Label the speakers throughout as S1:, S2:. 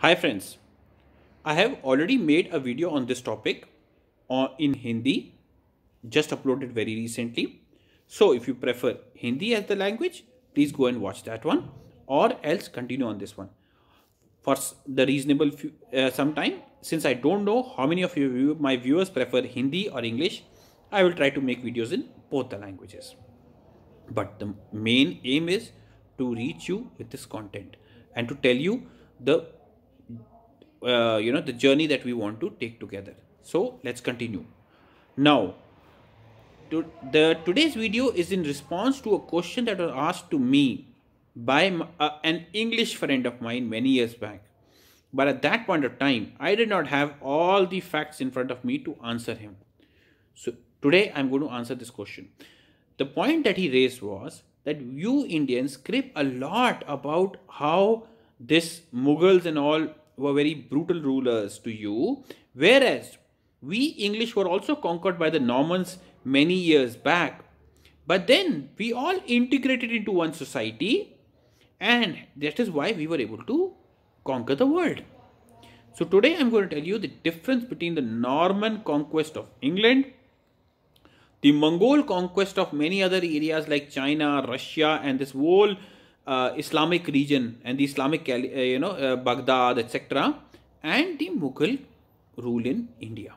S1: Hi friends, I have already made a video on this topic in Hindi, just uploaded very recently. So if you prefer Hindi as the language, please go and watch that one or else continue on this one. For the reasonable some time, since I don't know how many of my viewers prefer Hindi or English, I will try to make videos in both the languages. But the main aim is to reach you with this content and to tell you the the journey that we want to take together. So let's continue. Now, today's video is in response to a question that was asked to me by an English friend of mine many years back. But at that point of time, I did not have all the facts in front of me to answer him. So today I'm going to answer this question. The point that he raised was that you Indians crib a lot about how this Mughals and all were very brutal rulers to you, whereas we English were also conquered by the Normans many years back. But then we all integrated into one society, and that is why we were able to conquer the world. So today I'm going to tell you the difference between the Norman conquest of England, the Mongol conquest of many other areas like China, Russia, and this whole Islamic region and the Islamic, Baghdad, etc., and the Mughal rule in India.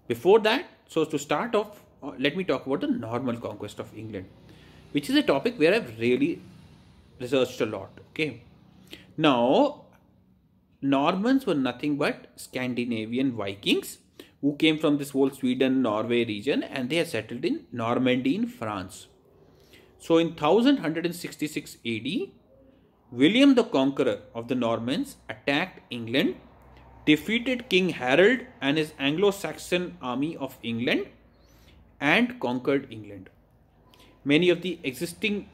S1: Before that, so to start off, let me talk about the Norman conquest of England, which is a topic where I've really researched a lot. Okay, now Normans were nothing but Scandinavian Vikings who came from this whole Sweden, Norway region, and they had settled in Normandy in France. So in 1166 AD, William the Conqueror of the Normans attacked England, defeated King Harold and his Anglo-Saxon army of England, and conquered England. Many of the existing,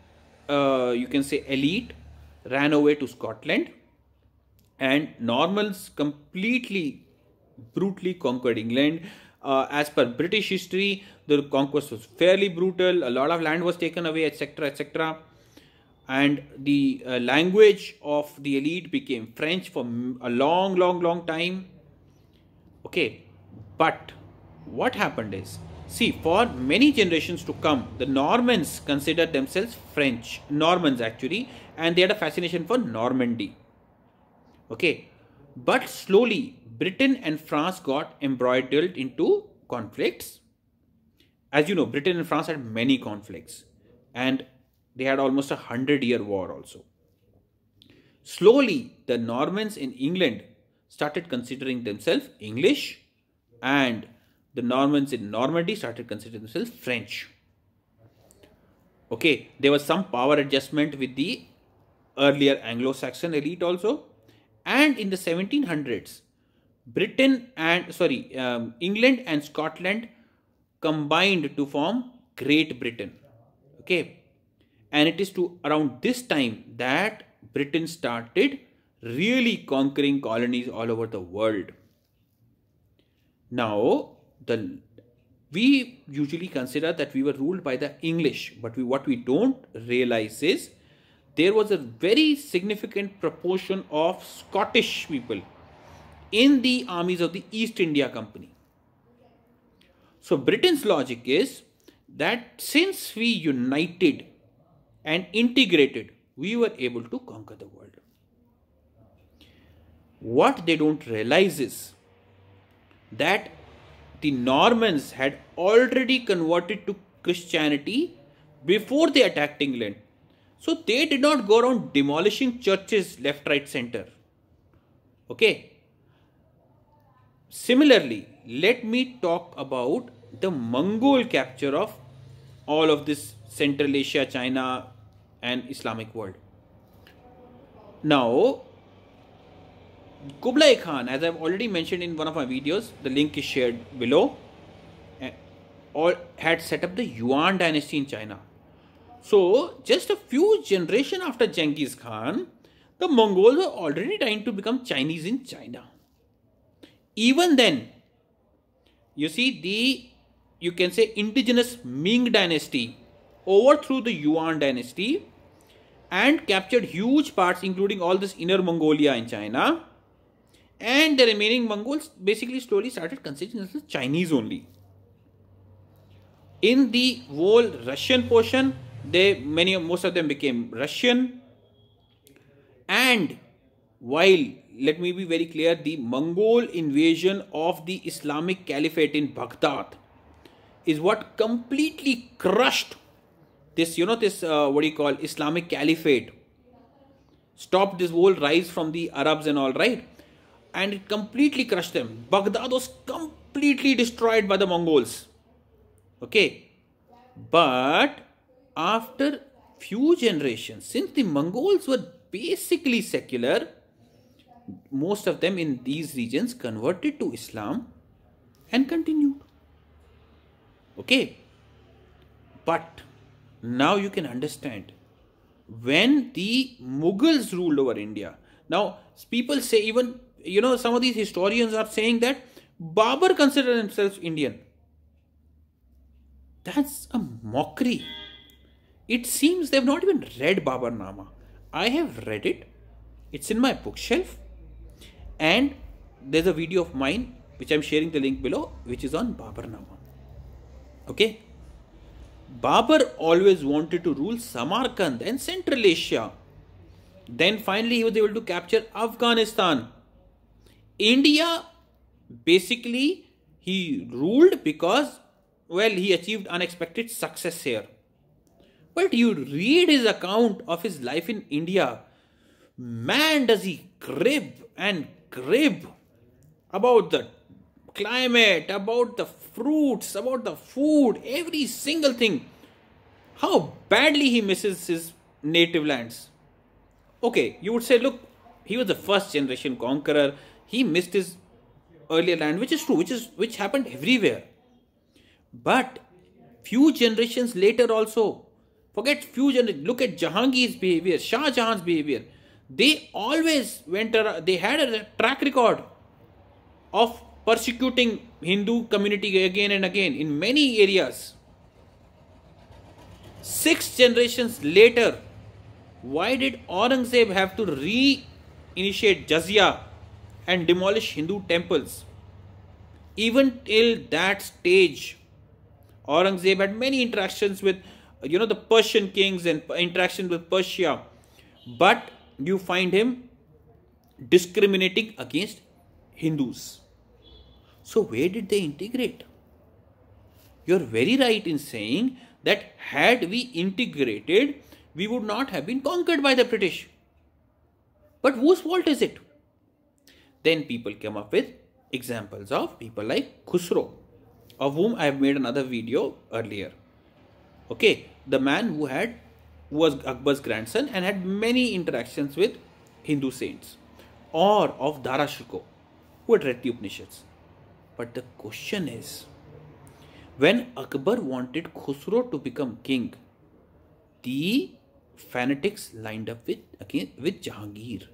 S1: you can say, elite ran away to Scotland, and Normans completely brutally conquered England. As per British history, the conquest was fairly brutal. A lot of land was taken away, etc., etc. And the language of the elite became French for a long time. Okay, but what happened is, see, for many generations to come, the Normans considered themselves French, Normans actually, and they had a fascination for Normandy. Okay, but slowly Britain and France got embroiled into conflicts. As you know, Britain and France had many conflicts, and they had almost 100-year war also. Slowly, the Normans in England started considering themselves English, and the Normans in Normandy started considering themselves French. Okay, there was some power adjustment with the earlier Anglo-Saxon elite also. And in the 1700s, England and Scotland combined to form Great Britain. Okay, and it is to around this time that Britain started really conquering colonies all over the world. Now, we usually consider that we were ruled by the English, but what we don't realize is there was a very significant proportion of Scottish people in the armies of the East India Company. So Britain's logic is that since we united and integrated, we were able to conquer the world. What they don't realize is that the Normans had already converted to Christianity before they attacked England. So they did not go around demolishing churches left, right, center. Okay. Similarly, let me talk about the Mongol capture of all of this Central Asia, China, and Islamic world. Now, Kublai Khan, as I've already mentioned in one of my videos, the link is shared below, had set up the Yuan dynasty in China. So, just a few generations after Genghis Khan, the Mongols were already trying to become Chinese in China. Even then, you see, you can say indigenous Ming dynasty overthrew the Yuan dynasty and captured huge parts, including all this inner Mongolia in China. and the remaining Mongols basically slowly started considering themselves Chinese only. In the whole Russian portion, most of them became Russian. And while, let me be very clear, the Mongol invasion of the Islamic Caliphate in Baghdad is what completely crushed this, Islamic Caliphate, stopped this whole rise from the Arabs and all, right? And it completely crushed them. Baghdad was completely destroyed by the Mongols. Okay. But after few generations, since the Mongols were basically secular, most of them in these regions converted to Islam and continued. Okay. But now you can understand, when the Mughals ruled over India, now people say, even, some of these historians are saying that Babur considered himself Indian. That's a mockery. It seems they've not even read Babarnama. I have read it. It's in my bookshelf. And there's a video of mine, which I'm sharing the link below, which is on Babarnama. Okay. Babur always wanted to rule Samarkand and Central Asia. Then finally he was able to capture Afghanistan. India, basically, he ruled because, well, he achieved unexpected success here. But you read his account of his life in India, man, does he crib and crib about the climate, about the fruits, about the food, every single thing. How badly he misses his native lands. Okay, you would say, look, he was the first generation conqueror. He missed his earlier land, which is true, which happened everywhere. But few generations later also, forget few generations, look at Jahangir's behavior, Shah Jahan's behavior. They always went around, they had a track record of persecuting Hindu community again and again in many areas. 6 generations later, why did Aurangzeb have to re-initiate Jizya and demolish Hindu temples? Even till that stage, Aurangzeb had many interactions with, the Persian kings and interaction with Persia. But you find him discriminating against Hindus. So where did they integrate? You're very right in saying that had we integrated, we would not have been conquered by the British. But whose fault is it? Then people come up with examples of people like Khusro, of whom I have made another video earlier. Okay, the man who was Akbar's grandson and had many interactions with Hindu saints. Or of Dara Shikoh, who had read the Upanishads. But the question is, when Akbar wanted Khusro to become king, the fanatics lined up with Jahangir.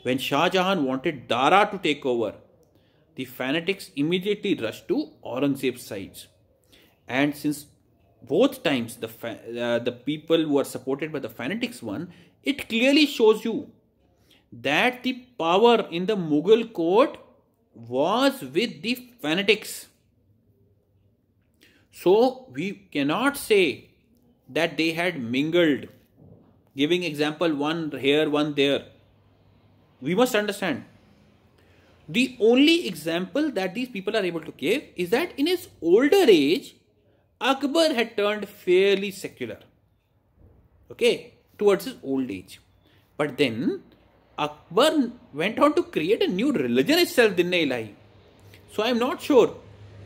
S1: When Shah Jahan wanted Dara to take over, the fanatics immediately rushed to Aurangzeb's sides. And since both times the people who are supported by the fanatics won, it clearly shows you that the power in the Mughal court was with the fanatics. So we cannot say that they had mingled, giving example one here, one there. We must understand, the only example that these people are able to give is that in his older age, Akbar had turned fairly secular, okay, towards his old age. But then Akbar went on to create a new religion itself, Din-e-Ilahi. So I am not sure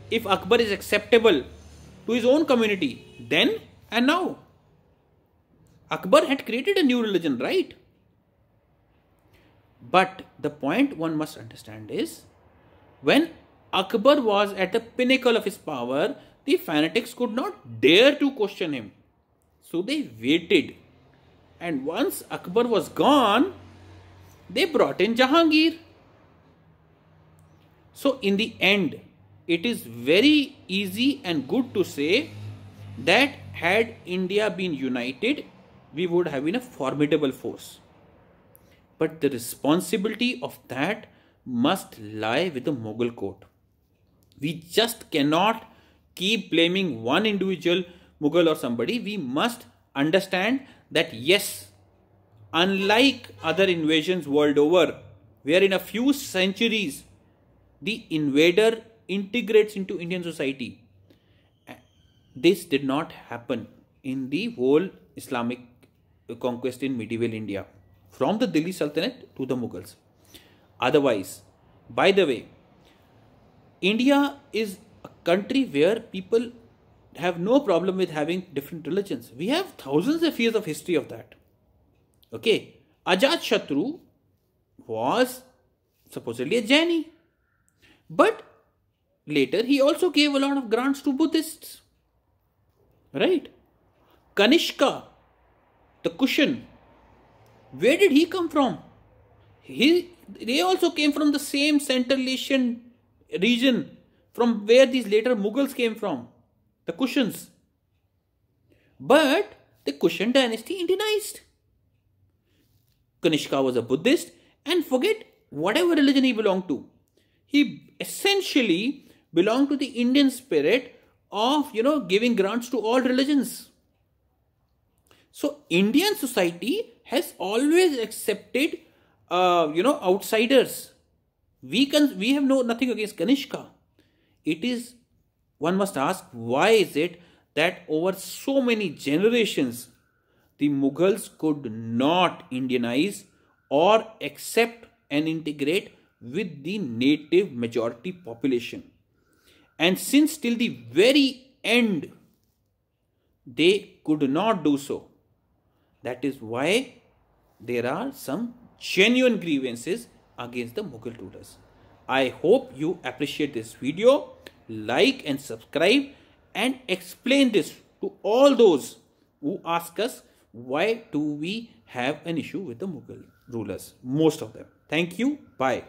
S1: if Akbar is acceptable to his own community then and now. Akbar had created a new religion, right? But the point one must understand is, when Akbar was at the pinnacle of his power, the fanatics could not dare to question him. So they waited. And once Akbar was gone, they brought in Jahangir. So in the end, it is very easy and good to say that had India been united, we would have been a formidable force. But the responsibility of that must lie with the Mughal court. We just cannot keep blaming one individual Mughal or somebody. We must understand that yes, unlike other invasions world over, where in a few centuries the invader integrates into Indian society, this did not happen in the whole Islamic conquest in medieval India, from the Delhi Sultanate to the Mughals. Otherwise, by the way, India is a country where people have no problem with having different religions. We have thousands of years of history of that. Okay, Ajatashatru was supposedly a Jaini, but later he also gave a lot of grants to Buddhists. Right? Kanishka, the Kushan, where did he come from? They also came from the same Central Asian region from where these later Mughals came from, the Kushans. But the Kushan dynasty Indianized. Kanishka was a Buddhist, and forget whatever religion he belonged to. He essentially belonged to the Indian spirit of, giving grants to all religions. So Indian society has always accepted, outsiders. We have nothing against Kanishka. It is, one must ask, why is it that over so many generations, the Mughals could not Indianize or accept and integrate with the native majority population. And since till the very end, they could not do so. That is why there are some genuine grievances against the Mughal rulers. I hope you appreciate this video. Like and subscribe and explain this to all those who ask us why do we have an issue with the Mughal rulers. Most of them. Thank you. Bye.